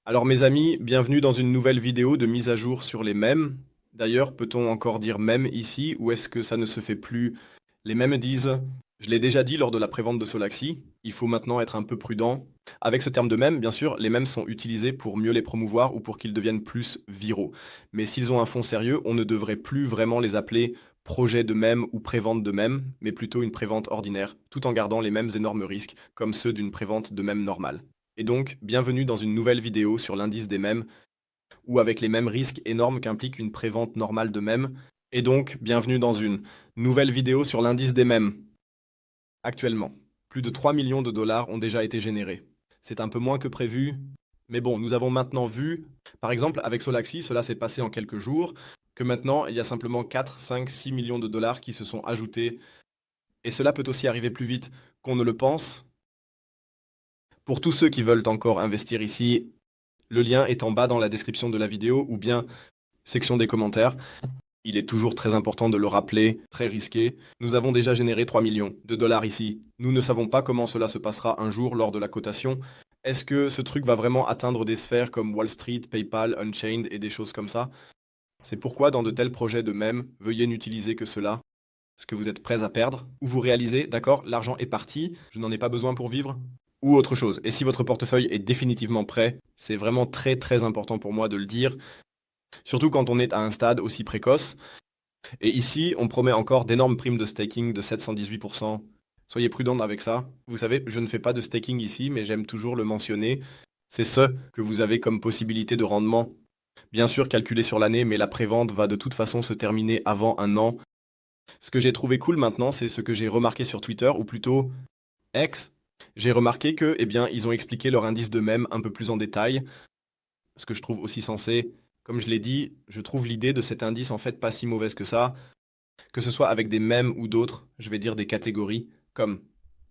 Alors mes amis, bienvenue dans une nouvelle vidéo de mise à jour sur les mèmes. D'ailleurs, peut-on encore dire mème ici ou est-ce que ça ne se fait plus? Les mèmes disent, je l'ai déjà dit lors de la prévente de Solaxi, il faut maintenant être un peu prudent. Avec ce terme de mème, bien sûr, les mèmes sont utilisés pour mieux les promouvoir ou pour qu'ils deviennent plus viraux. Mais s'ils ont un fond sérieux, on ne devrait plus vraiment les appeler projet de mème ou prévente de mème, mais plutôt une prévente ordinaire, tout en gardant les mêmes énormes risques comme ceux d'une prévente de mème normale. Et donc, bienvenue dans une nouvelle vidéo sur l'indice des mèmes, ou avec les mêmes risques énormes qu'implique une prévente normale de mèmes. Et donc, bienvenue dans une nouvelle vidéo sur l'indice des mèmes. Actuellement, plus de 3 millions de dollars ont déjà été générés. C'est un peu moins que prévu, mais bon, nous avons maintenant vu, par exemple, avec Solaxi, cela s'est passé en quelques jours, que maintenant, il y a simplement 4, 5, 6 millions de dollars qui se sont ajoutés. Et cela peut aussi arriver plus vite qu'on ne le pense. Pour tous ceux qui veulent encore investir ici, le lien est en bas dans la description de la vidéo ou bien section des commentaires. Il est toujours très important de le rappeler, très risqué. Nous avons déjà généré 3 millions de dollars ici. Nous ne savons pas comment cela se passera un jour lors de la cotation. Est-ce que ce truc va vraiment atteindre des sphères comme Wall Street, PayPal, Unchained et des choses comme ça? C'est pourquoi dans de tels projets de mèmes, veuillez n'utiliser que cela, ce que vous êtes prêts à perdre, ou vous réalisez, d'accord, l'argent est parti, je n'en ai pas besoin pour vivre, ou autre chose. Et si votre portefeuille est définitivement prêt, c'est vraiment très très important pour moi de le dire, surtout quand on est à un stade aussi précoce. Et ici, on promet encore d'énormes primes de staking de 718%. Soyez prudents avec ça. Vous savez, je ne fais pas de staking ici, mais j'aime toujours le mentionner. C'est ce que vous avez comme possibilité de rendement. Bien sûr, calculé sur l'année, mais la prévente va de toute façon se terminer avant un an. Ce que j'ai trouvé cool maintenant, c'est ce que j'ai remarqué sur Twitter, ou plutôt X. J'ai remarqué que, eh bien, ils ont expliqué leur indice de mème un peu plus en détail, ce que je trouve aussi sensé. Comme je l'ai dit, je trouve l'idée de cet indice en fait pas si mauvaise que ce soit avec des mèmes ou d'autres, je vais dire des catégories, comme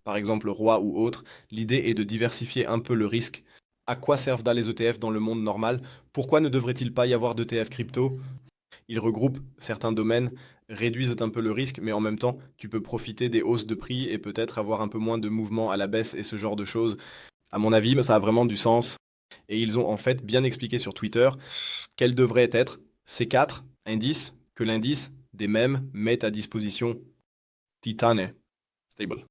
par exemple roi ou autre. L'idée est de diversifier un peu le risque. À quoi servent les ETF dans le monde normal? Pourquoi ne devrait-il pas y avoir d'ETF crypto? Ils regroupent certains domaines, réduisent un peu le risque, mais en même temps, tu peux profiter des hausses de prix et peut-être avoir un peu moins de mouvements à la baisse et ce genre de choses. À mon avis, ça a vraiment du sens. Et ils ont en fait bien expliqué sur Twitter quels devraient être ces quatre indices que l'indice des mèmes met à disposition. Titane. Stable.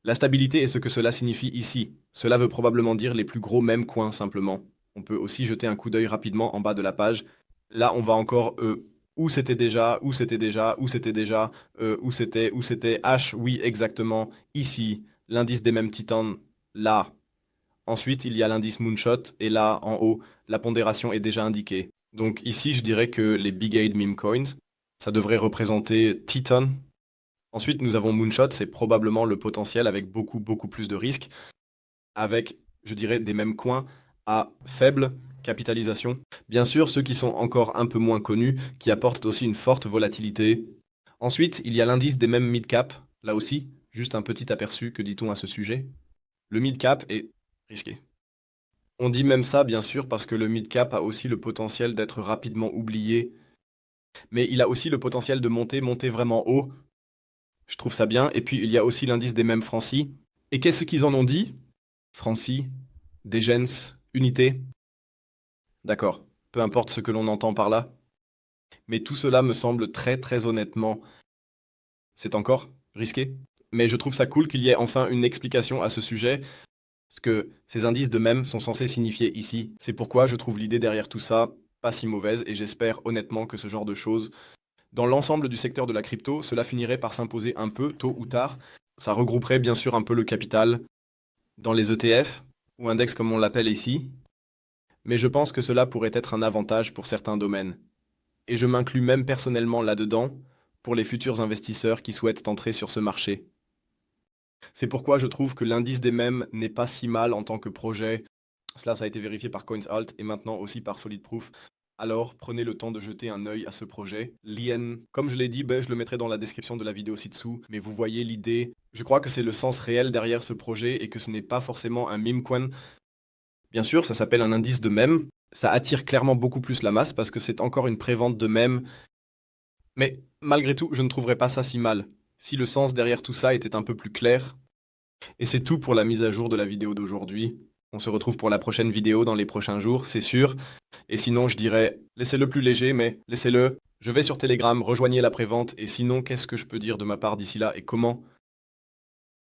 La stabilité est ce que cela signifie ici. Cela veut probablement dire les plus gros mèmes coins simplement. On peut aussi jeter un coup d'œil rapidement en bas de la page. Là, on va encore où c'était déjà, où c'était déjà, où c'était déjà, où c'était H, oui, exactement, ici, l'indice des mêmes titans, là. Ensuite, il y a l'indice Moonshot, et là, en haut, la pondération est déjà indiquée. Donc ici, je dirais que les Big 8 meme coins, ça devrait représenter Titan. Ensuite, nous avons Moonshot, c'est probablement le potentiel avec beaucoup, beaucoup plus de risques, avec, je dirais, des mêmes coins à faible capitalisation. Bien sûr, ceux qui sont encore un peu moins connus, qui apportent aussi une forte volatilité. Ensuite, il y a l'indice des mêmes mid-cap, là aussi, juste un petit aperçu, que dit-on à ce sujet? Le mid-cap est risqué. On dit même ça, bien sûr, parce que le mid-cap a aussi le potentiel d'être rapidement oublié, mais il a aussi le potentiel de monter, monter vraiment haut. Je trouve ça bien. Et puis, il y a aussi l'indice des mêmes Francis. Et qu'est-ce qu'ils en ont dit? Francis, Dégens, Unité. D'accord. Peu importe ce que l'on entend par là. Mais tout cela me semble très, très honnêtement, c'est encore risqué. Mais je trouve ça cool qu'il y ait enfin une explication à ce sujet, ce que ces indices de même sont censés signifier ici. C'est pourquoi je trouve l'idée derrière tout ça pas si mauvaise et j'espère honnêtement que ce genre de choses, dans l'ensemble du secteur de la crypto, cela finirait par s'imposer un peu, tôt ou tard. Ça regrouperait bien sûr un peu le capital dans les ETF, ou index comme on l'appelle ici, mais je pense que cela pourrait être un avantage pour certains domaines. Et je m'inclus même personnellement là-dedans pour les futurs investisseurs qui souhaitent entrer sur ce marché. C'est pourquoi je trouve que l'indice des mèmes n'est pas si mal en tant que projet. Cela, ça a été vérifié par CoinsAlt et maintenant aussi par SolidProof. Alors, prenez le temps de jeter un œil à ce projet. L'IN, comme je l'ai dit, ben, je le mettrai dans la description de la vidéo ci-dessous, mais vous voyez l'idée. Je crois que c'est le sens réel derrière ce projet et que ce n'est pas forcément un meme coin. Bien sûr, ça s'appelle un indice de mème. Ça attire clairement beaucoup plus la masse parce que c'est encore une prévente de mème. Mais malgré tout, je ne trouverais pas ça si mal. Si le sens derrière tout ça était un peu plus clair. Et c'est tout pour la mise à jour de la vidéo d'aujourd'hui. On se retrouve pour la prochaine vidéo dans les prochains jours, c'est sûr. Et sinon, je dirais, laissez-le plus léger, mais laissez-le. Je vais sur Telegram, rejoignez la prévente. Et sinon, qu'est-ce que je peux dire de ma part d'ici là et comment